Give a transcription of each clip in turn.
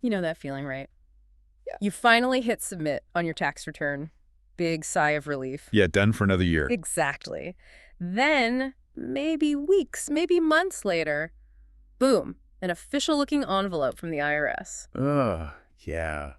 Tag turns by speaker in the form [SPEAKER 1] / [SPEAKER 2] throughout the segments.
[SPEAKER 1] You know that feeling, right?
[SPEAKER 2] Yeah.
[SPEAKER 1] You finally hit submit on your tax return. Big sigh of relief.
[SPEAKER 2] Yeah, done for another year.
[SPEAKER 1] Exactly. Then, maybe weeks, maybe months later, boom, an official-looking envelope from the IRS.
[SPEAKER 2] Ugh, yeah.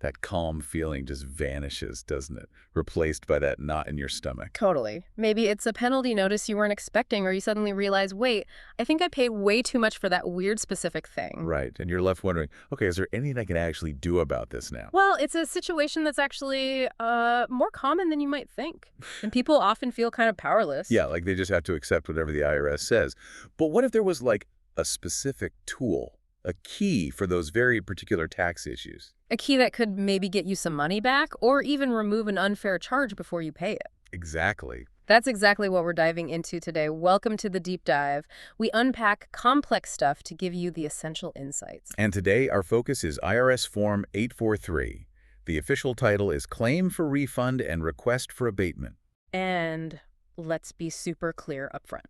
[SPEAKER 2] That calm feeling just vanishes, doesn't it? Replaced by that knot in your stomach.
[SPEAKER 1] Totally. Maybe it's a penalty notice you weren't expecting, or you suddenly realize, wait, I think I paid way too much for that weird specific thing.
[SPEAKER 2] Right. And you're left wondering, okay, is there anything I can actually do about this now?
[SPEAKER 1] Well, it's a situation that's actually more common than you might think. And people often feel kind of powerless.
[SPEAKER 2] Yeah, like they just have to accept whatever the IRS says. But what if there was like a specific tool, a key for those very particular tax issues?
[SPEAKER 1] A key that could maybe get you some money back, or even remove an unfair charge before you pay it.
[SPEAKER 2] Exactly.
[SPEAKER 1] That's exactly what we're diving into today. Welcome to the deep dive. We unpack complex stuff to give you the essential insights.
[SPEAKER 2] And today our focus is IRS Form 843. The official title is Claim for Refund and Request for Abatement.
[SPEAKER 1] And let's be super clear up front.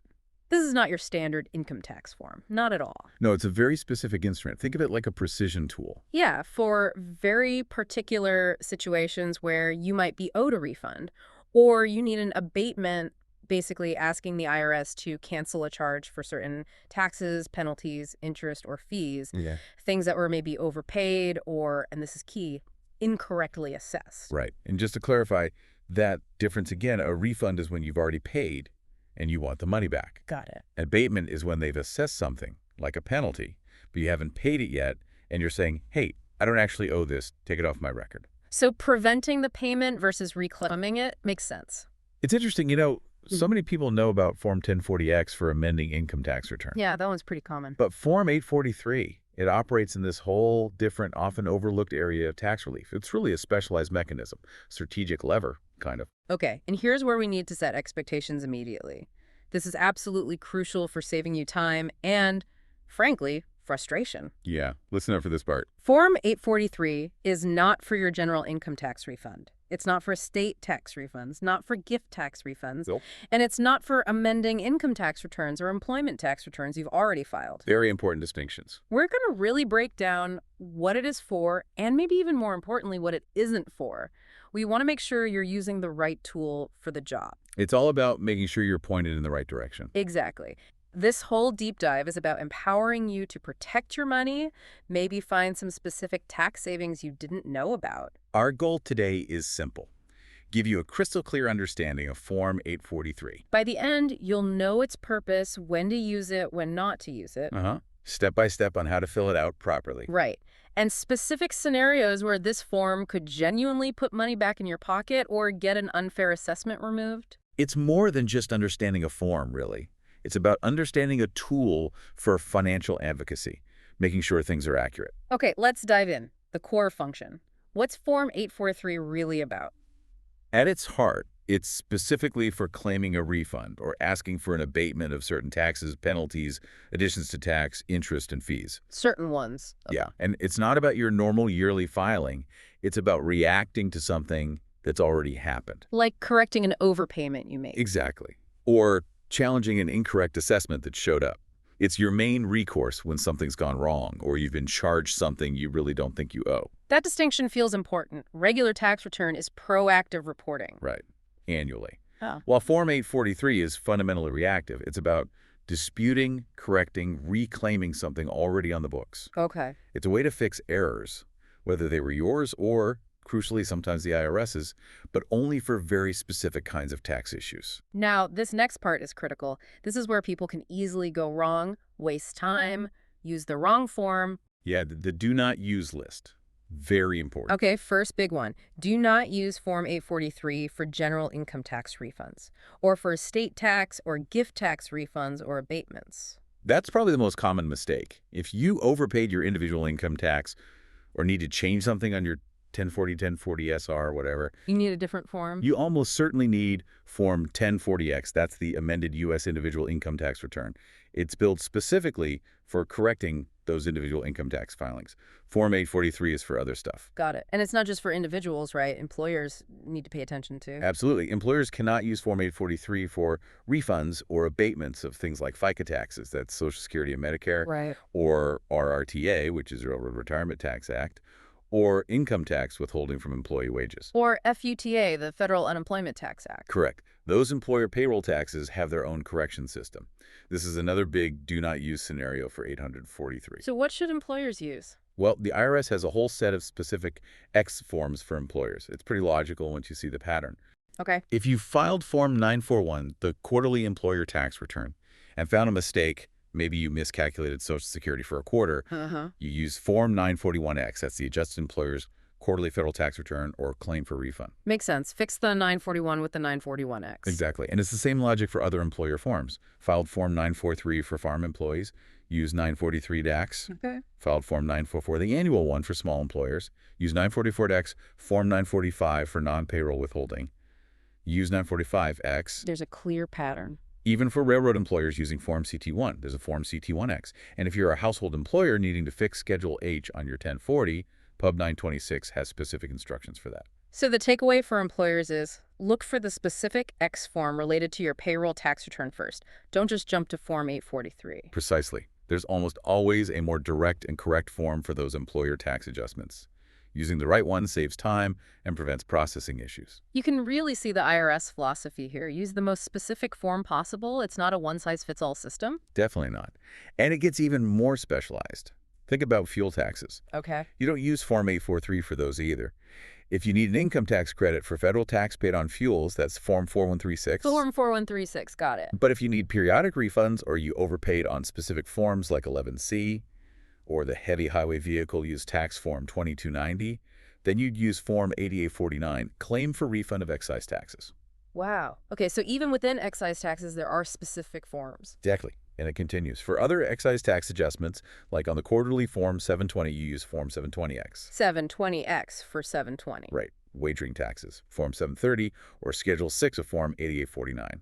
[SPEAKER 1] This is not your standard income tax form. Not at all.
[SPEAKER 2] No, it's a very specific instrument. Think of it like a precision tool.
[SPEAKER 1] Yeah, for very particular situations where you might be owed a refund, or you need an abatement, basically asking the IRS to cancel a charge for certain taxes, penalties, interest, or fees,
[SPEAKER 2] Yeah.
[SPEAKER 1] things that were maybe overpaid or, and this is key, incorrectly assessed.
[SPEAKER 2] Right. And just to clarify, that difference again, a refund is when you've already paid and you want the money back.
[SPEAKER 1] Got it.
[SPEAKER 2] Abatement is when they've assessed something, like a penalty, but you haven't paid it yet, and you're saying, hey, I don't actually owe this, take it off my record.
[SPEAKER 1] So preventing the payment versus reclaiming it makes sense.
[SPEAKER 2] It's interesting, so many people know about Form 1040X for amending income tax return.
[SPEAKER 1] Yeah, that one's pretty common.
[SPEAKER 2] But Form 843, it operates in this whole different, often overlooked area of tax relief. It's really a specialized mechanism, strategic lever, kind of.
[SPEAKER 1] Okay, and here's where we need to set expectations immediately. This is absolutely crucial for saving you time and, frankly, frustration.
[SPEAKER 2] Yeah, listen up for this part.
[SPEAKER 1] Form 843 is not for your general income tax refund. It's not for estate tax refunds, not for gift tax refunds,
[SPEAKER 2] Nope.
[SPEAKER 1] and it's not for amending income tax returns or employment tax returns you've already filed.
[SPEAKER 2] Very important distinctions.
[SPEAKER 1] We're going to really break down what it is for and maybe even more importantly, what it isn't for. We want to make sure you're using the right tool for the job.
[SPEAKER 2] It's all about making sure you're pointed in the right direction.
[SPEAKER 1] Exactly. This whole deep dive is about empowering you to protect your money, maybe find some specific tax savings you didn't know about.
[SPEAKER 2] Our goal today is simple. Give you a crystal clear understanding of Form 843.
[SPEAKER 1] By the end, you'll know its purpose, when to use it, when not to use it.
[SPEAKER 2] Step by step on how to fill it out properly.
[SPEAKER 1] Right. And specific scenarios where this form could genuinely put money back in your pocket or get an unfair assessment removed.
[SPEAKER 2] It's more than just understanding a form, really. It's about understanding a tool for financial advocacy, making sure things are accurate.
[SPEAKER 1] Okay, let's dive in. The core function. What's Form 843 really about?
[SPEAKER 2] At its heart, it's specifically for claiming a refund or asking for an abatement of certain taxes, penalties, additions to tax, interest, and fees.
[SPEAKER 1] Certain ones.
[SPEAKER 2] Yeah, and it's not about your normal yearly filing. It's about reacting to something that's already happened.
[SPEAKER 1] Like correcting an overpayment you made.
[SPEAKER 2] Exactly. Or challenging an incorrect assessment that showed up. It's your main recourse when something's gone wrong or you've been charged something you really don't think you owe.
[SPEAKER 1] That distinction feels important. Regular tax return is proactive reporting.
[SPEAKER 2] Right. Annually.
[SPEAKER 1] Oh.
[SPEAKER 2] While Form 843 is fundamentally reactive, it's about disputing, correcting, reclaiming something already on the books.
[SPEAKER 1] Okay.
[SPEAKER 2] It's a way to fix errors, whether they were yours or, crucially, sometimes the IRS's, but only for very specific kinds of tax issues.
[SPEAKER 1] Now, this next part is critical. This is where people can easily go wrong, waste time, use the wrong form.
[SPEAKER 2] Yeah, the do not use list. Very important.
[SPEAKER 1] Okay, first big one. Do not use Form 843 for general income tax refunds, or for estate tax or gift tax refunds or abatements.
[SPEAKER 2] That's probably the most common mistake. If you overpaid your individual income tax or need to change something on your 1040, 1040SR, whatever,
[SPEAKER 1] You need a different form?
[SPEAKER 2] you almost certainly need Form 1040X. That's the amended U.S. individual income tax return. It's built specifically for correcting those individual income tax filings. Form 843 is for other stuff.
[SPEAKER 1] Got it. And it's not just for individuals, right? Employers need to pay attention to.
[SPEAKER 2] Absolutely. Employers cannot use Form 843 for refunds or abatements of things like FICA taxes, that's Social Security and Medicare,
[SPEAKER 1] Right.
[SPEAKER 2] or RRTA, which is Railroad Retirement Tax Act, or income tax withholding from employee wages.
[SPEAKER 1] Or FUTA, the Federal Unemployment Tax Act.
[SPEAKER 2] Correct. Those employer payroll taxes have their own correction system. This is another big do not use scenario for 843.
[SPEAKER 1] So what should employers use?
[SPEAKER 2] Well, the IRS has a whole set of specific X forms for employers. It's pretty logical once you see the pattern.
[SPEAKER 1] Okay.
[SPEAKER 2] If you filed Form 941, the quarterly employer tax return, and found a mistake, maybe you miscalculated Social Security for a quarter,
[SPEAKER 1] Uh-huh.
[SPEAKER 2] you use Form 941X. That's the adjusted employer's quarterly federal tax return or claim for refund.
[SPEAKER 1] Makes sense. Fix the 941 with the 941X.
[SPEAKER 2] Exactly. And it's the same logic for other employer forms. Filed Form 943 for farm employees, use 943 DAX.
[SPEAKER 1] Okay.
[SPEAKER 2] Filed Form 944, the annual one for small employers, use 944 DAX, Form 945 for non-payroll withholding, use 945X.
[SPEAKER 1] There's a clear pattern.
[SPEAKER 2] Even for railroad employers using Form CT1, there's a Form CT1X. And if you're a household employer needing to fix Schedule H on your 1040, Pub 926 has specific instructions for that.
[SPEAKER 1] So the takeaway for employers is look for the specific X form related to your payroll tax return first. Don't just jump to Form 843.
[SPEAKER 2] Precisely. There's almost always a more direct and correct form for those employer tax adjustments. Using the right one saves time and prevents processing issues.
[SPEAKER 1] You can really see the IRS philosophy here. Use the most specific form possible. It's not a one-size-fits-all system.
[SPEAKER 2] Definitely not. And it gets even more specialized. Think about fuel taxes.
[SPEAKER 1] Okay.
[SPEAKER 2] You don't use Form 843 for those either. If you need an income tax credit for federal tax paid on fuels, that's Form 4136.
[SPEAKER 1] Form 4136, got it.
[SPEAKER 2] But if you need periodic refunds or you overpaid on specific forms like 11C or the heavy highway vehicle use tax form 2290, then you'd use Form 8849, claim for refund of excise taxes.
[SPEAKER 1] Wow. Okay, so even within excise taxes, there are specific forms.
[SPEAKER 2] Exactly. And it continues. For other excise tax adjustments, like on the quarterly Form 720, you use Form 720X.
[SPEAKER 1] 720X for 720.
[SPEAKER 2] Right. Wagering taxes, Form 730, or Schedule 6 of Form 8849.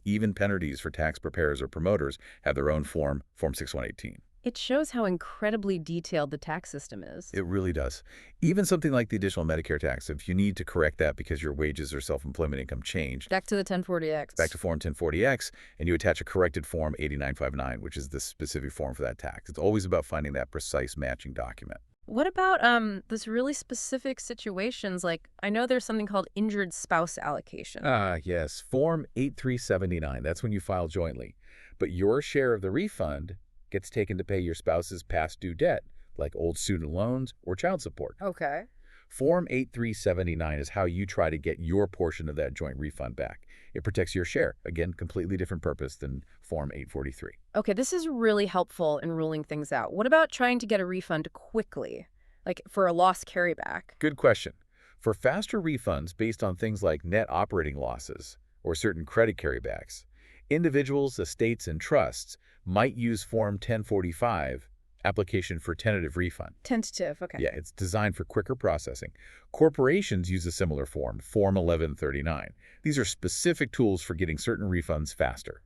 [SPEAKER 2] Even penalties for tax preparers or promoters have their own form, Form 6118.
[SPEAKER 1] It shows how incredibly detailed the tax system is.
[SPEAKER 2] It really does. Even something like the additional Medicare tax, if you need to correct that because your wages or self-employment income changed,
[SPEAKER 1] Back to the 1040X.
[SPEAKER 2] back to Form 1040X, and you attach a corrected Form 8959, which is the specific form for that tax. It's always about finding that precise matching document.
[SPEAKER 1] What about this really specific situations? Like, I know there's something called injured spouse allocation.
[SPEAKER 2] Yes, Form 8379. That's when you file jointly. But your share of the refund gets taken to pay your spouse's past due debt, like old student loans or child support.
[SPEAKER 1] Okay.
[SPEAKER 2] Form 8379 is how you try to get your portion of that joint refund back. It protects your share. Again, completely different purpose than Form 843.
[SPEAKER 1] Okay, this is really helpful in ruling things out. What about trying to get a refund quickly, like for a lost carryback?
[SPEAKER 2] Good question. For faster refunds based on things like net operating losses or certain credit carrybacks, individuals, estates, and trusts might use Form 1045, application for tentative refund.
[SPEAKER 1] Tentative, okay.
[SPEAKER 2] Yeah, it's designed for quicker processing. Corporations use a similar form, Form 1139. These are specific tools for getting certain refunds faster.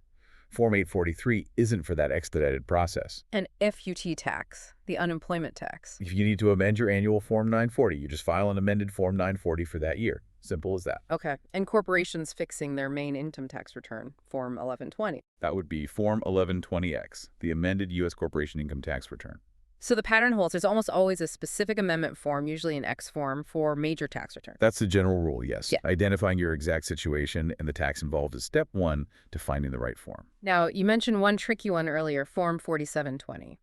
[SPEAKER 2] Form 843 isn't for that expedited process.
[SPEAKER 1] And FUT tax, the unemployment tax.
[SPEAKER 2] If you need to amend your annual Form 940, you just file an amended Form 940 for that year. Simple as that.
[SPEAKER 1] Okay. And corporations fixing their main income tax return, Form 1120.
[SPEAKER 2] That would be Form 1120X, the amended U.S. corporation income tax return.
[SPEAKER 1] So the pattern holds. There's almost always a specific amendment form, usually an X form, for major tax returns.
[SPEAKER 2] That's the general rule, yes.
[SPEAKER 1] Yeah.
[SPEAKER 2] Identifying your exact situation and the tax involved is step one to finding the right form.
[SPEAKER 1] Now, you mentioned one tricky one earlier, Form 4720.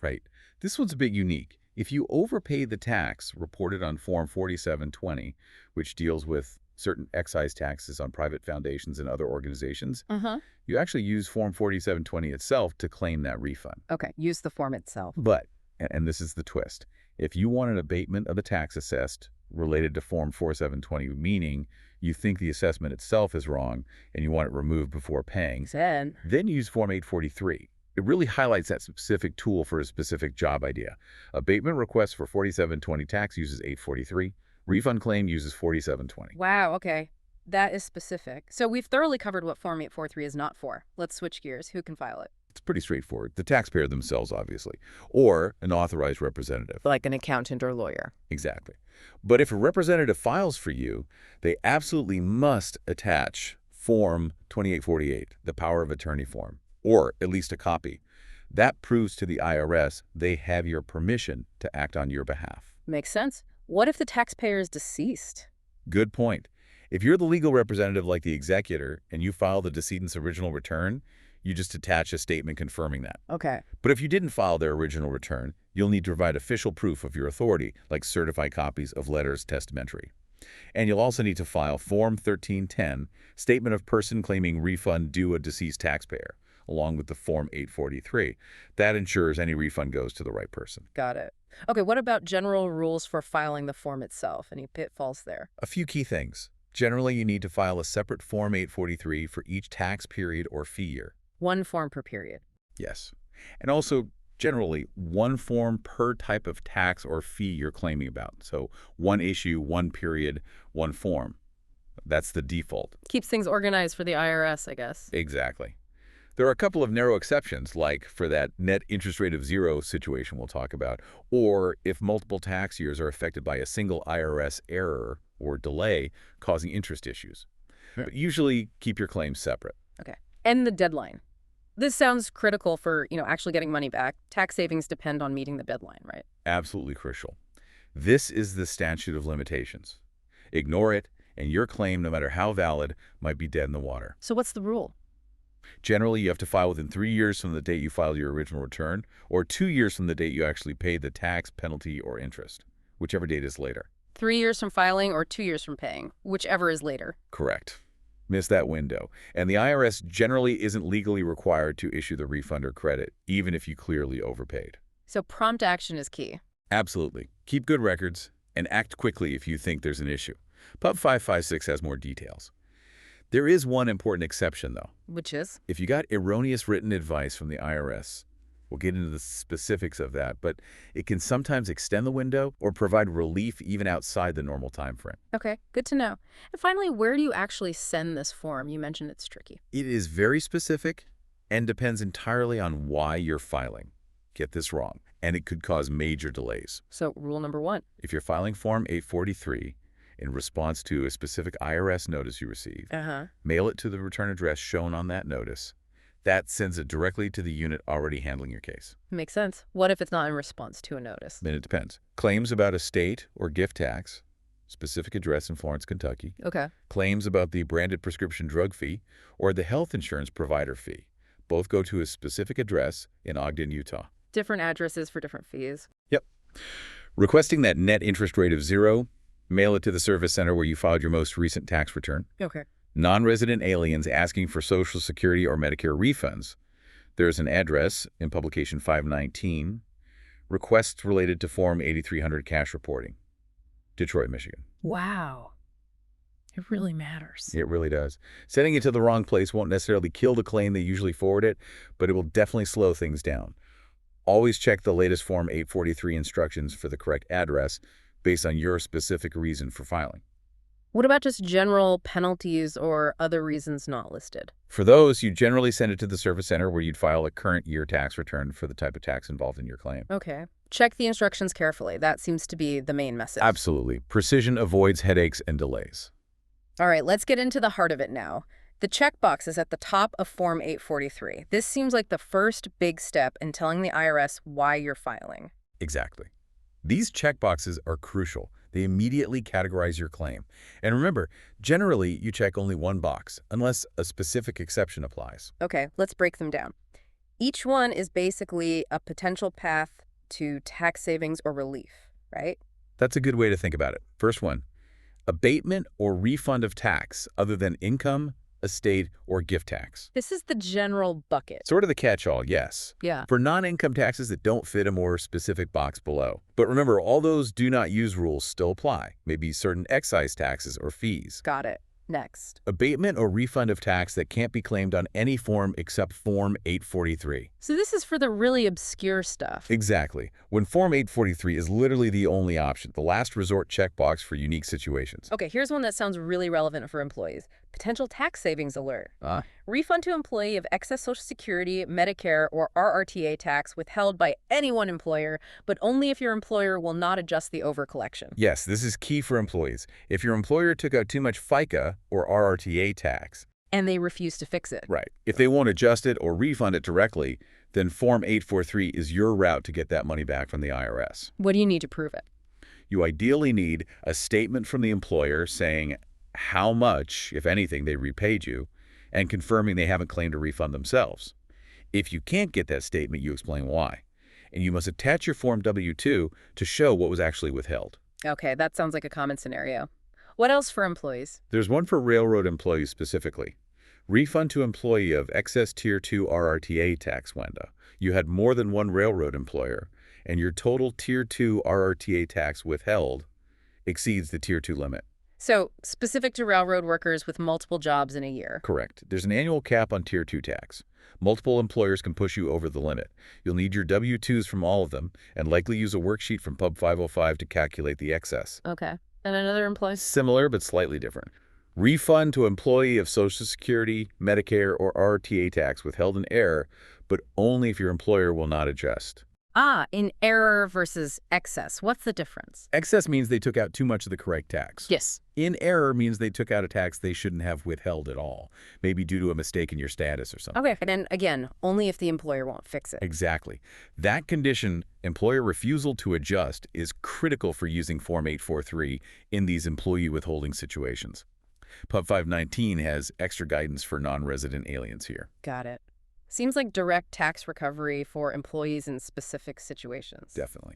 [SPEAKER 2] Right. This one's a bit unique. If you overpay the tax reported on Form 4720, which deals with certain excise taxes on private foundations and other organizations, you actually use Form 4720 itself to claim that refund.
[SPEAKER 1] Okay, use the form itself.
[SPEAKER 2] But, and this is the twist, if you want an abatement of the tax assessed related to Form 4720, meaning you think the assessment itself is wrong and you want it removed before paying,
[SPEAKER 1] Then,
[SPEAKER 2] then use Form 843. It really highlights that specific tool for a specific job idea. Abatement request for 4720 tax uses 843. Refund claim uses 4720.
[SPEAKER 1] Wow, okay. That is specific. So we've thoroughly covered what Form 843 is not for. Let's switch gears. Who can file it?
[SPEAKER 2] It's pretty straightforward. The taxpayer themselves, obviously, or an authorized representative.
[SPEAKER 1] Like an accountant or lawyer.
[SPEAKER 2] Exactly. But if a representative files for you, they absolutely must attach Form 2848, the power of attorney form, or at least a copy. That proves to the IRS they have your permission to act on your behalf.
[SPEAKER 1] Makes sense. What if the taxpayer is deceased?
[SPEAKER 2] Good point. If you're the legal representative like the executor and you file the decedent's original return, you just attach a statement confirming that.
[SPEAKER 1] Okay.
[SPEAKER 2] But if you didn't file their original return, you'll need to provide official proof of your authority, like certified copies of letters testamentary. And you'll also need to file Form 1310, Statement of Person Claiming Refund Due a Deceased Taxpayer, along with the Form 843. That ensures any refund goes to the right person.
[SPEAKER 1] Got it. Okay, what about general rules for filing the form itself? Any pitfalls there?
[SPEAKER 2] A few key things. Generally, you need to file a separate Form 843 for each tax period or fee year.
[SPEAKER 1] One form per period.
[SPEAKER 2] Yes. And also, generally, one form per type of tax or fee you're claiming about. So one issue, one period, one form. That's the default.
[SPEAKER 1] Keeps things organized for the IRS, I guess.
[SPEAKER 2] Exactly. There are a couple of narrow exceptions, like for that net interest rate of zero situation we'll talk about, or if multiple tax years are affected by a single IRS error or delay causing interest issues. But usually, keep your claims separate.
[SPEAKER 1] Okay. And the deadline. This sounds critical for, actually getting money back. Tax savings depend on meeting the deadline, right?
[SPEAKER 2] Absolutely crucial. This is the statute of limitations. Ignore it, and your claim, no matter how valid, might be dead in the water.
[SPEAKER 1] So what's the rule?
[SPEAKER 2] Generally, you have to file within 3 years from the date you filed your original return, or 2 years from the date you actually paid the tax, penalty, or interest, whichever date is later.
[SPEAKER 1] 3 years from filing or 2 years from paying, whichever is later.
[SPEAKER 2] Correct. Miss that window. And the IRS generally isn't legally required to issue the refund or credit, even if you clearly overpaid.
[SPEAKER 1] So prompt action is key.
[SPEAKER 2] Absolutely. Keep good records and act quickly if you think there's an issue. Pub 556 has more details. There is one important exception, though.
[SPEAKER 1] Which is?
[SPEAKER 2] If you got erroneous written advice from the IRS, we'll get into the specifics of that, but it can sometimes extend the window or provide relief even outside the normal time frame.
[SPEAKER 1] Okay, good to know. And finally, where do you actually send this form? You mentioned it's tricky.
[SPEAKER 2] It is very specific and depends entirely on why you're filing. Get this wrong, and it could cause major delays.
[SPEAKER 1] So rule number 1.
[SPEAKER 2] If you're filing Form 843 in response to a specific IRS notice you received, mail it to the return address shown on that notice. That sends it directly to the unit already handling your case.
[SPEAKER 1] Makes sense. What if it's not in response to a notice?
[SPEAKER 2] Then it depends. Claims about estate or gift tax, specific address in Florence, Kentucky.
[SPEAKER 1] Okay.
[SPEAKER 2] Claims about the branded prescription drug fee or the health insurance provider fee. Both go to a specific address in Ogden, Utah.
[SPEAKER 1] Different addresses for different fees.
[SPEAKER 2] Yep. Requesting that net interest rate of 0, mail it to the service center where you filed your most recent tax return.
[SPEAKER 1] Okay.
[SPEAKER 2] Non-resident aliens asking for Social Security or Medicare refunds. There's an address in Publication 519. Requests related to Form 8300 cash reporting. Detroit, Michigan.
[SPEAKER 1] Wow. It really matters.
[SPEAKER 2] It really does. Sending it to the wrong place won't necessarily kill the claim they usually forward it, but it will definitely slow things down. Always check the latest Form 843 instructions for the correct address based on your specific reason for filing.
[SPEAKER 1] What about just general penalties or other reasons not listed?
[SPEAKER 2] For those, you generally send it to the service center where you'd file a current year tax return for the type of tax involved in your claim.
[SPEAKER 1] Okay. Check the instructions carefully. That seems to be the main message.
[SPEAKER 2] Absolutely. Precision avoids headaches and delays.
[SPEAKER 1] All right, let's get into the heart of it now. The checkbox is at the top of Form 843. This seems like the first big step in telling the IRS why you're filing.
[SPEAKER 2] Exactly. These checkboxes are crucial. They immediately categorize your claim. And remember, generally, you check only one box, unless a specific exception applies.
[SPEAKER 1] Okay, let's break them down. Each one is basically a potential path to tax savings or relief, right?
[SPEAKER 2] That's a good way to think about it. First one, abatement or refund of tax other than income, estate, or gift tax.
[SPEAKER 1] This is the general bucket.
[SPEAKER 2] Sort of the catch-all, yes.
[SPEAKER 1] Yeah.
[SPEAKER 2] For non-income taxes that don't fit a more specific box below. But remember, all those do not use rules still apply. Maybe certain excise taxes or fees.
[SPEAKER 1] Got it. Next.
[SPEAKER 2] Abatement or refund of tax that can't be claimed on any form except Form 843.
[SPEAKER 1] So this is for the really obscure stuff.
[SPEAKER 2] Exactly. When Form 843 is literally the only option, the last resort checkbox for unique situations.
[SPEAKER 1] Okay, here's one that sounds really relevant for employees. Potential tax savings alert.
[SPEAKER 2] Ah,
[SPEAKER 1] Refund to employee of excess Social Security, Medicare, or RRTA tax withheld by any one employer, but only if your employer will not adjust the overcollection.
[SPEAKER 2] yes, this is key for employees. If your employer took out too much FICA or RRTA tax,
[SPEAKER 1] And they refuse to fix it.
[SPEAKER 2] right, if they won't adjust it or refund it directly, then Form 843 is your route to get that money back from the IRS.
[SPEAKER 1] What do you need to prove it?
[SPEAKER 2] You ideally need a statement from the employer saying how much, if anything, they repaid you, and confirming they haven't claimed a refund themselves. If you can't get that statement, you explain why. And you must attach your Form W-2 to show what was actually withheld.
[SPEAKER 1] Okay, that sounds like a common scenario. What else for employees?
[SPEAKER 2] There's one for railroad employees specifically. Refund to employee of excess Tier 2 RRTA tax window. You had more than one railroad employer, and your total Tier 2 RRTA tax withheld exceeds the Tier 2 limit.
[SPEAKER 1] So, specific to railroad workers with multiple jobs in a year.
[SPEAKER 2] Correct. There's an annual cap on Tier 2 tax. Multiple employers can push you over the limit. You'll need your W-2s from all of them, and likely use a worksheet from Pub 505 to calculate the excess.
[SPEAKER 1] Okay. And another employee?
[SPEAKER 2] Similar, but slightly different. Refund to employee of Social Security, Medicare, or RTA tax withheld in error, but only if your employer will not adjust.
[SPEAKER 1] Ah, in error versus excess. What's the difference?
[SPEAKER 2] Excess means they took out too much of the correct tax.
[SPEAKER 1] Yes.
[SPEAKER 2] In error means they took out a tax they shouldn't have withheld at all, maybe due to a mistake in your status or something.
[SPEAKER 1] Okay. And then again, only if the employer won't fix it.
[SPEAKER 2] Exactly. That condition, employer refusal to adjust, is critical for using Form 843 in these employee withholding situations. Pub 519 has extra guidance for non-resident aliens here.
[SPEAKER 1] Got it. Seems like direct tax recovery for employees in specific situations.
[SPEAKER 2] Definitely.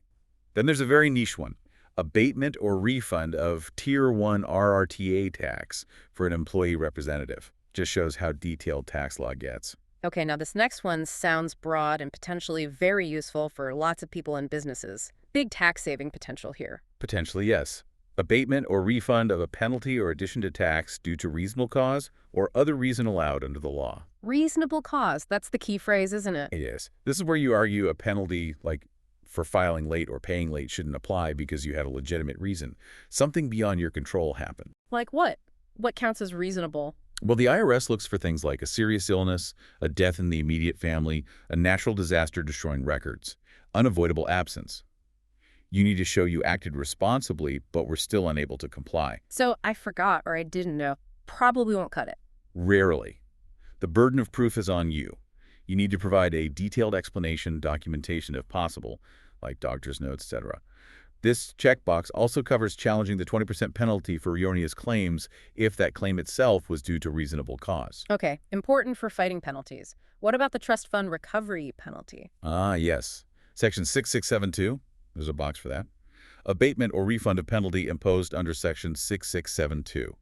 [SPEAKER 2] Then there's a very niche one. Abatement or refund of Tier 1 RRTA tax for an employee representative. Just shows how detailed tax law gets.
[SPEAKER 1] Okay, now this next one sounds broad and potentially very useful for lots of people and businesses. Big tax saving potential here.
[SPEAKER 2] Potentially, yes. Abatement or refund of a penalty or addition to tax due to reasonable cause or other reason allowed under the law.
[SPEAKER 1] Reasonable cause. That's the key phrase, isn't it?
[SPEAKER 2] It is. This is where you argue a penalty, like for filing late or paying late, shouldn't apply because you had a legitimate reason. Something beyond your control happened.
[SPEAKER 1] Like what? What counts as reasonable?
[SPEAKER 2] Well, the IRS looks for things like a serious illness, a death in the immediate family, a natural disaster destroying records, unavoidable absence. You need to show you acted responsibly, but were still unable to comply.
[SPEAKER 1] So I forgot or I didn't know. Probably won't cut it.
[SPEAKER 2] Rarely. The burden of proof is on you. You need to provide a detailed explanation, documentation if possible, like doctor's notes, etc. This checkbox also covers challenging the 20% penalty for erroneous claims if that claim itself was due to reasonable cause.
[SPEAKER 1] Okay, important for fighting penalties. What about the trust fund recovery penalty?
[SPEAKER 2] Ah, yes. Section 6672, there's a box for that. Abatement or refund of penalty imposed under Section 6672.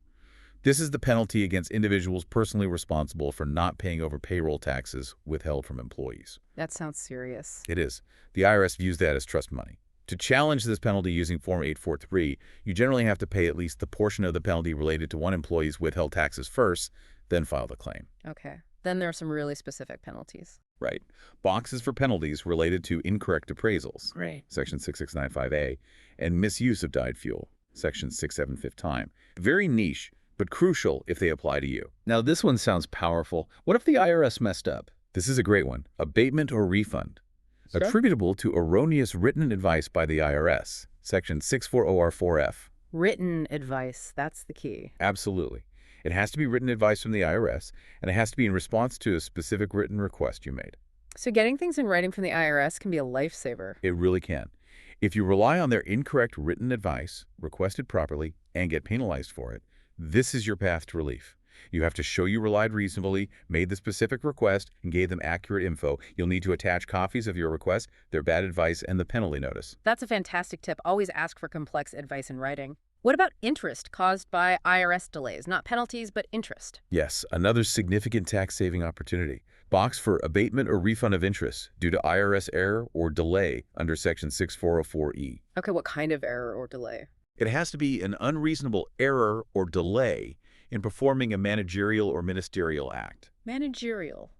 [SPEAKER 2] This is the penalty against individuals personally responsible for not paying over payroll taxes withheld from employees.
[SPEAKER 1] That sounds serious.
[SPEAKER 2] It is. The IRS views that as trust money. To challenge this penalty using Form 843, you generally have to pay at least the portion of the penalty related to one employee's withheld taxes first, then file the claim.
[SPEAKER 1] Okay. Then there are some really specific penalties.
[SPEAKER 2] Right. Boxes for penalties related to incorrect appraisals,
[SPEAKER 1] Right.
[SPEAKER 2] Section 6695A, and misuse of dyed fuel, Section 675. Very niche, but crucial if they apply to you. Now, this one sounds powerful. What if the IRS messed up? This is a great one. Abatement or refund.
[SPEAKER 1] Sure.
[SPEAKER 2] Attributable to erroneous written advice by the IRS, Section 640R4F.
[SPEAKER 1] Written advice. That's the key.
[SPEAKER 2] Absolutely. It has to be written advice from the IRS, and it has to be in response to a specific written request you made.
[SPEAKER 1] So getting things in writing from the IRS can be a lifesaver.
[SPEAKER 2] It really can. If you rely on their incorrect written advice, requested properly, and get penalized for it, this is your path to relief. You have to show you relied reasonably, made the specific request, and gave them accurate info. You'll need to attach copies of your request, their bad advice, and the penalty notice.
[SPEAKER 1] That's a fantastic tip. Always ask for complex advice in writing. What about interest caused by IRS delays? Not penalties, but interest.
[SPEAKER 2] Yes, another significant tax-saving opportunity. Box for abatement or refund of interest due to IRS error or delay under Section 6404E.
[SPEAKER 1] Okay, what kind of error or delay?
[SPEAKER 2] It has to be an unreasonable error or delay in performing a managerial or ministerial act.
[SPEAKER 1] Managerial.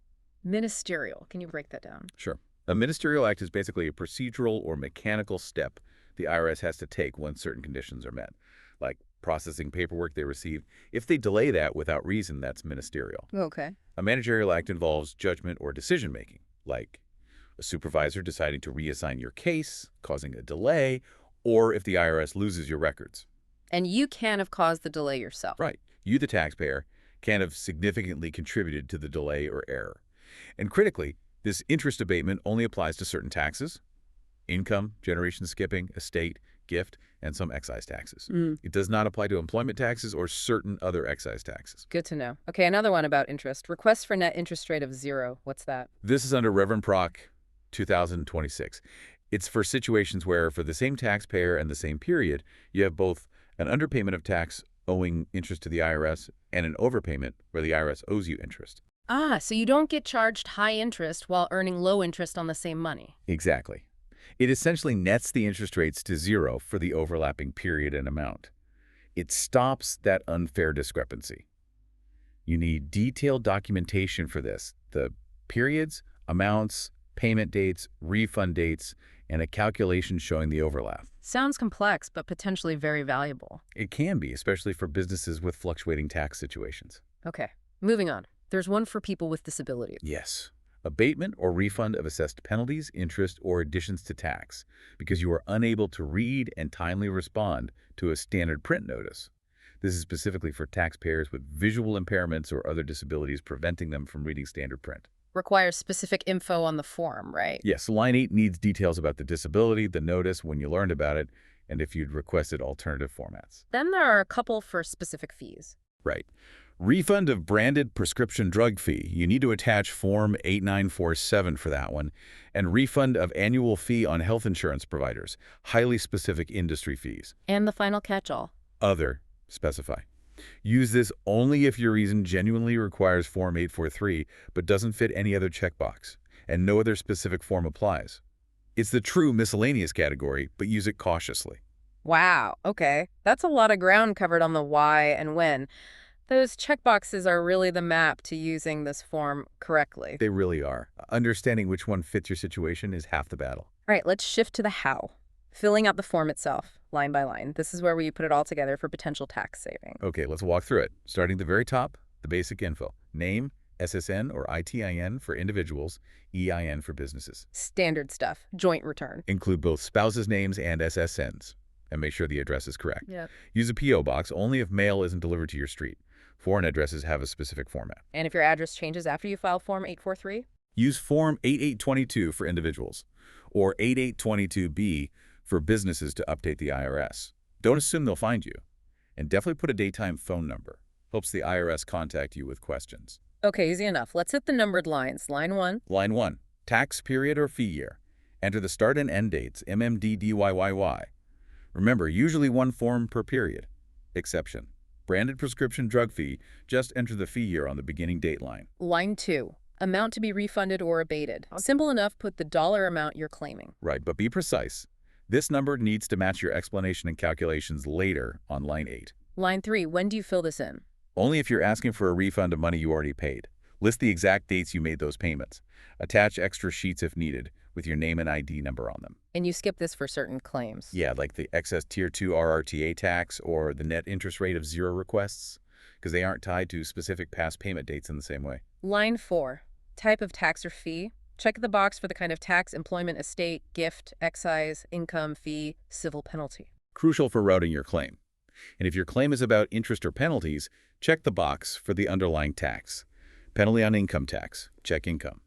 [SPEAKER 1] Ministerial. Can you break that down?
[SPEAKER 2] Sure. A ministerial act is basically a procedural or mechanical step the IRS has to take when certain conditions are met, like processing paperwork they received. If they delay that without reason, that's ministerial.
[SPEAKER 1] Okay.
[SPEAKER 2] A managerial act involves judgment or decision-making, like a supervisor deciding to reassign your case, causing a delay, or if the IRS loses your records.
[SPEAKER 1] And you can have caused the delay yourself.
[SPEAKER 2] Right. You, the taxpayer, can have significantly contributed to the delay or error. And critically, this interest abatement only applies to certain taxes: income, generation skipping, estate, gift, and some excise taxes. It does not apply to employment taxes or certain other excise taxes.
[SPEAKER 1] Good to know. Okay, another one about interest. Request for net interest rate of 0. What's that?
[SPEAKER 2] This is under Reverend Proc 2026. It's for situations where, for the same taxpayer and the same period, you have both an underpayment of tax owing interest to the IRS and an overpayment where the IRS owes you interest.
[SPEAKER 1] Ah, so you don't get charged high interest while earning low interest on the same money.
[SPEAKER 2] Exactly. It essentially nets the interest rates to 0 for the overlapping period and amount. It stops that unfair discrepancy. You need detailed documentation for this: the periods, amounts, payment dates, refund dates, and a calculation showing the overlap.
[SPEAKER 1] Sounds complex, but potentially very valuable.
[SPEAKER 2] It can be, especially for businesses with fluctuating tax situations.
[SPEAKER 1] Okay, moving on. There's one for people with disabilities.
[SPEAKER 2] Yes. Abatement or refund of assessed penalties, interest, or additions to tax because you are unable to read and timely respond to a standard print notice. This is specifically for taxpayers with visual impairments or other disabilities preventing them from reading standard print.
[SPEAKER 1] Requires specific info on the form, right?
[SPEAKER 2] Yes, line 8 needs details about the disability, the notice, when you learned about it, and if you'd requested alternative formats.
[SPEAKER 1] Then there are a couple for specific fees.
[SPEAKER 2] Right. Refund of branded prescription drug fee. You need to attach Form 8947 for that one. And refund of annual fee on health insurance providers. Highly specific industry fees.
[SPEAKER 1] And the final catch-all.
[SPEAKER 2] Other. Specify. Use this only if your reason genuinely requires Form 843 but doesn't fit any other checkbox, and no other specific form applies. It's the true miscellaneous category, but use it cautiously.
[SPEAKER 1] Wow, okay. That's a lot of ground covered on the why and when. Those checkboxes are really the map to using this form correctly.
[SPEAKER 2] They really are. Understanding which one fits your situation is half the battle.
[SPEAKER 1] All right, let's shift to the how. Filling out the form itself, line by line. This is where we put it all together for potential tax saving.
[SPEAKER 2] Okay, let's walk through it. Starting at the very top, the basic info. Name, SSN or ITIN for individuals, EIN for businesses.
[SPEAKER 1] Standard stuff. Joint return.
[SPEAKER 2] Include both spouses' names and SSNs, and make sure the address is correct.
[SPEAKER 1] Yep.
[SPEAKER 2] Use a P.O. box only if mail isn't delivered to your street. Foreign addresses have a specific format.
[SPEAKER 1] And if your address changes after you file Form 843?
[SPEAKER 2] Use Form 8822 for individuals, or 8822B for businesses to update the IRS. Don't assume they'll find you. And definitely put a daytime phone number. Helps the IRS contact you with questions.
[SPEAKER 1] Okay, easy enough. Let's hit the numbered lines. Line 1.
[SPEAKER 2] Line 1. Tax period or fee year. Enter the start and end dates, MMDDYYY. Remember, usually one form per period. Exception. Branded prescription drug fee, just enter the fee year on the beginning date line.
[SPEAKER 1] Line 2. Amount to be refunded or abated. Simple enough, put the dollar amount you're claiming.
[SPEAKER 2] Right, but be precise. This number needs to match your explanation and calculations later on line 8.
[SPEAKER 1] Line 3. When do you fill this in?
[SPEAKER 2] Only if you're asking for a refund of money you already paid. List the exact dates you made those payments. Attach extra sheets if needed, with your name and ID number on them.
[SPEAKER 1] And you skip this for certain claims.
[SPEAKER 2] Yeah, like the excess Tier 2 RRTA tax or the net interest rate of 0 requests, because they aren't tied to specific past payment dates in the same way.
[SPEAKER 1] Line 4. Type of tax or fee. Check the box for the kind of tax: employment, estate, gift, excise, income, fee, civil penalty.
[SPEAKER 2] Crucial for routing your claim. And if your claim is about interest or penalties, check the box for the underlying tax. Penalty on income tax. Check income.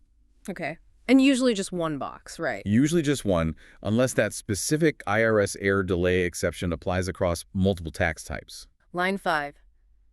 [SPEAKER 1] Okay. And usually just one box, right?
[SPEAKER 2] Usually just one, unless that specific IRS error delay exception applies across multiple tax types.
[SPEAKER 1] Line 5.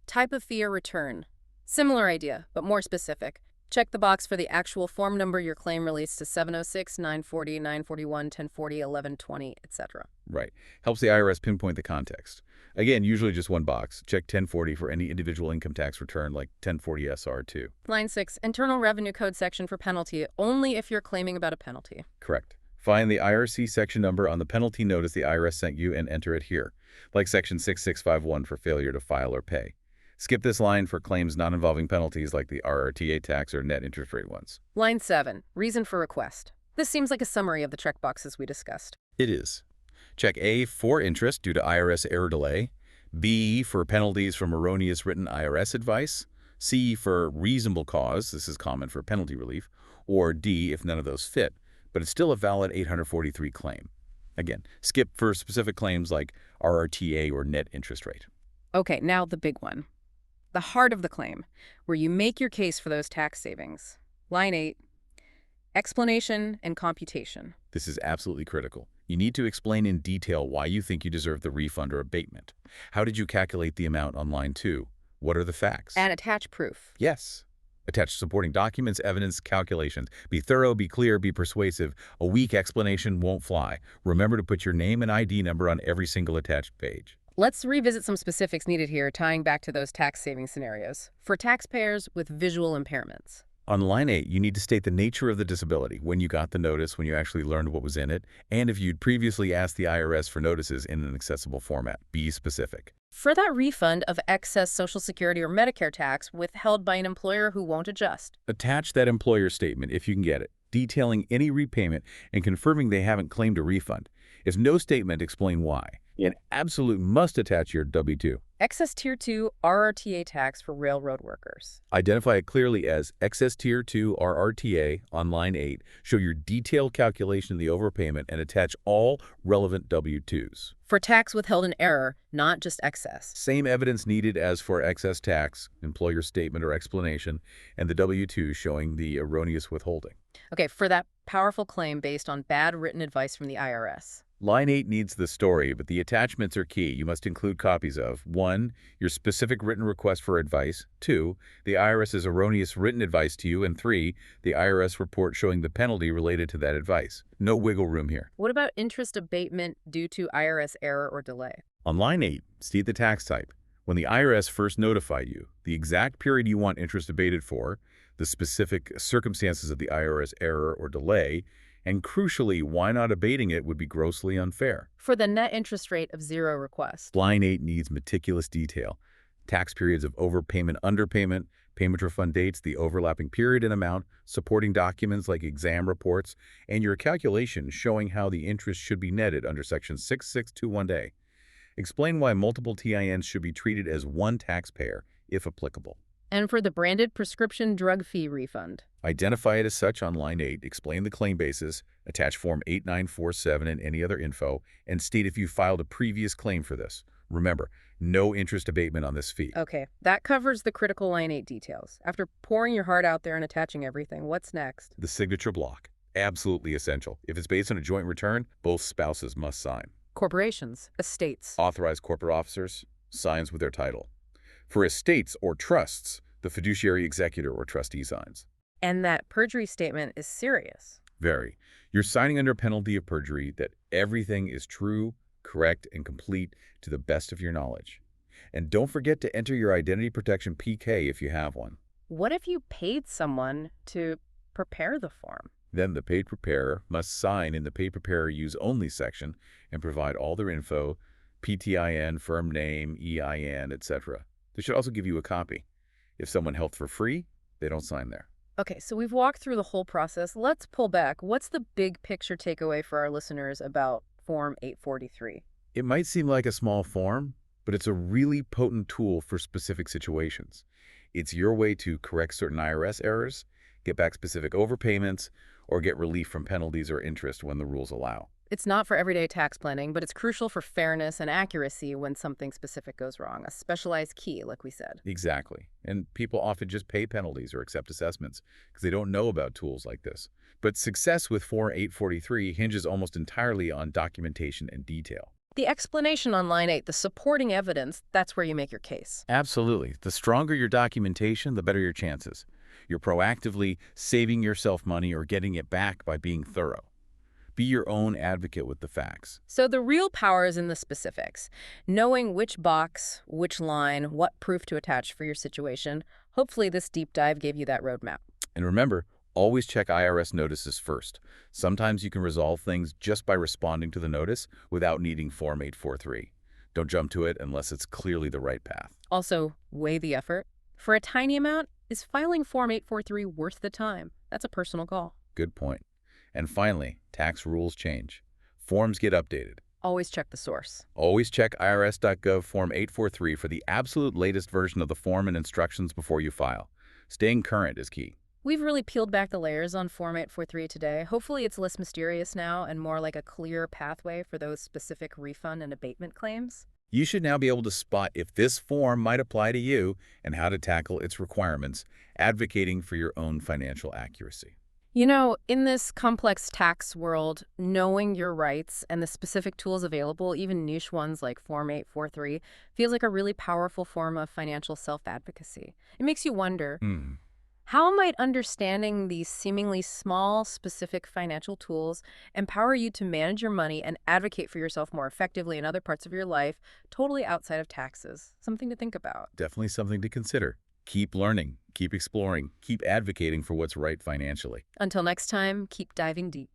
[SPEAKER 1] Type of fee or return. Similar idea, but more specific. Check the box for the actual form number your claim relates to: 706, 940, 941, 1040, 1120, etc.
[SPEAKER 2] Right. Helps the IRS pinpoint the context. Again, usually just one box. Check 1040 for any individual income tax return like 1040 SR2.
[SPEAKER 1] Line 6. Internal Revenue Code section for penalty, only if you're claiming about a penalty.
[SPEAKER 2] Correct. Find the IRC section number on the penalty notice the IRS sent you and enter it here, like Section 6651 for failure to file or pay. Skip this line for claims not involving penalties like the RRTA tax or net interest rate ones.
[SPEAKER 1] Line 7. Reason for request. This seems like a summary of the checkboxes we discussed.
[SPEAKER 2] It is. Check A for interest due to IRS error delay, B for penalties from erroneous written IRS advice, C for reasonable cause, this is common for penalty relief, or D if none of those fit, but it's still a valid 843 claim. Again, skip for specific claims like RRTA or net interest rate.
[SPEAKER 1] Okay, now the big one. The heart of the claim, where you make your case for those tax savings. Line 8. Explanation and computation.
[SPEAKER 2] This is absolutely critical. You need to explain in detail why you think you deserve the refund or abatement. How did you calculate the amount on line 2? What are the facts?
[SPEAKER 1] And attach proof.
[SPEAKER 2] Yes. Attach supporting documents, evidence, calculations. Be thorough, be clear, be persuasive. A weak explanation won't fly. Remember to put your name and ID number on every single attached page.
[SPEAKER 1] Let's revisit some specifics needed here, tying back to those tax saving scenarios. For taxpayers with visual impairments.
[SPEAKER 2] On line 8, you need to state the nature of the disability, when you got the notice, when you actually learned what was in it, and if you'd previously asked the IRS for notices in an accessible format. Be specific.
[SPEAKER 1] For that refund of excess Social Security or Medicare tax withheld by an employer who won't adjust.
[SPEAKER 2] Attach that employer statement if you can get it, detailing any repayment and confirming they haven't claimed a refund. If no statement, explain why. An absolute must attach your W-2.
[SPEAKER 1] Excess Tier 2 RRTA tax for railroad workers.
[SPEAKER 2] Identify it clearly as excess Tier 2 RRTA on line 8. Show your detailed calculation of the overpayment and attach all relevant W-2s.
[SPEAKER 1] For tax withheld in error, not just excess.
[SPEAKER 2] Same evidence needed as for excess tax, employer statement or explanation, and the W-2 showing the erroneous withholding.
[SPEAKER 1] Okay, for that powerful claim based on bad written advice from the IRS.
[SPEAKER 2] Line 8 needs the story, but the attachments are key. You must include copies of 1. Your specific written request for advice, 2. The IRS's erroneous written advice to you, and 3. The IRS report showing the penalty related to that advice. No wiggle room here.
[SPEAKER 1] What about interest abatement due to IRS error or delay?
[SPEAKER 2] On line 8, state the tax type. When the IRS first notified you, the exact period you want interest abated for, the specific circumstances of the IRS error or delay, and crucially, why not abating it would be grossly unfair.
[SPEAKER 1] For the net interest rate of 0 request.
[SPEAKER 2] Line 8 needs meticulous detail. Tax periods of overpayment, underpayment, payment refund dates, the overlapping period and amount, supporting documents like exam reports, and your calculation showing how the interest should be netted under Section 6621A. Explain why multiple TINs should be treated as one taxpayer, if applicable.
[SPEAKER 1] And for the branded prescription drug fee refund.
[SPEAKER 2] Identify it as such on line 8, explain the claim basis, attach Form 8947 and any other info, and state if you filed a previous claim for this. Remember, no interest abatement on this fee.
[SPEAKER 1] Okay, that covers the critical line 8 details. After pouring your heart out there and attaching everything, what's next?
[SPEAKER 2] The signature block. Absolutely essential. If it's based on a joint return, both spouses must sign.
[SPEAKER 1] Corporations, estates.
[SPEAKER 2] Authorized corporate officers, signs with their title. For estates or trusts, the fiduciary executor or trustee signs.
[SPEAKER 1] And that perjury statement is serious.
[SPEAKER 2] Very. You're signing under penalty of perjury that everything is true, correct, and complete to the best of your knowledge. And don't forget to enter your identity protection PK if you have one.
[SPEAKER 1] What if you paid someone to prepare the form?
[SPEAKER 2] Then the paid preparer must sign in the paid preparer use only section and provide all their info, PTIN, firm name, EIN, etc. They should also give you a copy. If someone helped for free, they don't sign there.
[SPEAKER 1] Okay, so we've walked through the whole process. Let's pull back. What's the big picture takeaway for our listeners about Form 843?
[SPEAKER 2] It might seem like a small form, but it's a really potent tool for specific situations. It's your way to correct certain IRS errors, get back specific overpayments, or get relief from penalties or interest when the rules allow.
[SPEAKER 1] It's not for everyday tax planning, but it's crucial for fairness and accuracy when something specific goes wrong, a specialized key, like we said.
[SPEAKER 2] Exactly. And people often just pay penalties or accept assessments because they don't know about tools like this. But success with Form 843 hinges almost entirely on documentation and detail.
[SPEAKER 1] The explanation on line 8, the supporting evidence, that's where you make your case.
[SPEAKER 2] Absolutely. The stronger your documentation, the better your chances. You're proactively saving yourself money or getting it back by being thorough. Be your own advocate with the facts.
[SPEAKER 1] So the real power is in the specifics. Knowing which box, which line, what proof to attach for your situation. Hopefully this deep dive gave you that roadmap.
[SPEAKER 2] And remember, always check IRS notices first. Sometimes you can resolve things just by responding to the notice without needing Form 843. Don't jump to it unless it's clearly the right path.
[SPEAKER 1] Also, weigh the effort. For a tiny amount, is filing Form 843 worth the time? That's a personal call.
[SPEAKER 2] Good point. And finally, tax rules change. Forms get updated.
[SPEAKER 1] Always check the source.
[SPEAKER 2] Always check irs.gov Form 843 for the absolute latest version of the form and instructions before you file. Staying current is key.
[SPEAKER 1] We've really peeled back the layers on Form 843 today. Hopefully it's less mysterious now and more like a clear pathway for those specific refund and abatement claims.
[SPEAKER 2] You should now be able to spot if this form might apply to you and how to tackle its requirements, advocating for your own financial accuracy.
[SPEAKER 1] You know, in this complex tax world, knowing your rights and the specific tools available, even niche ones like Form 843, feels like a really powerful form of financial self-advocacy. It makes you wonder,
[SPEAKER 2] Hmm.
[SPEAKER 1] how might understanding these seemingly small, specific financial tools empower you to manage your money and advocate for yourself more effectively in other parts of your life, totally outside of taxes? Something to think about.
[SPEAKER 2] Definitely something to consider. Keep learning, keep exploring, keep advocating for what's right financially.
[SPEAKER 1] Until next time, keep diving deep.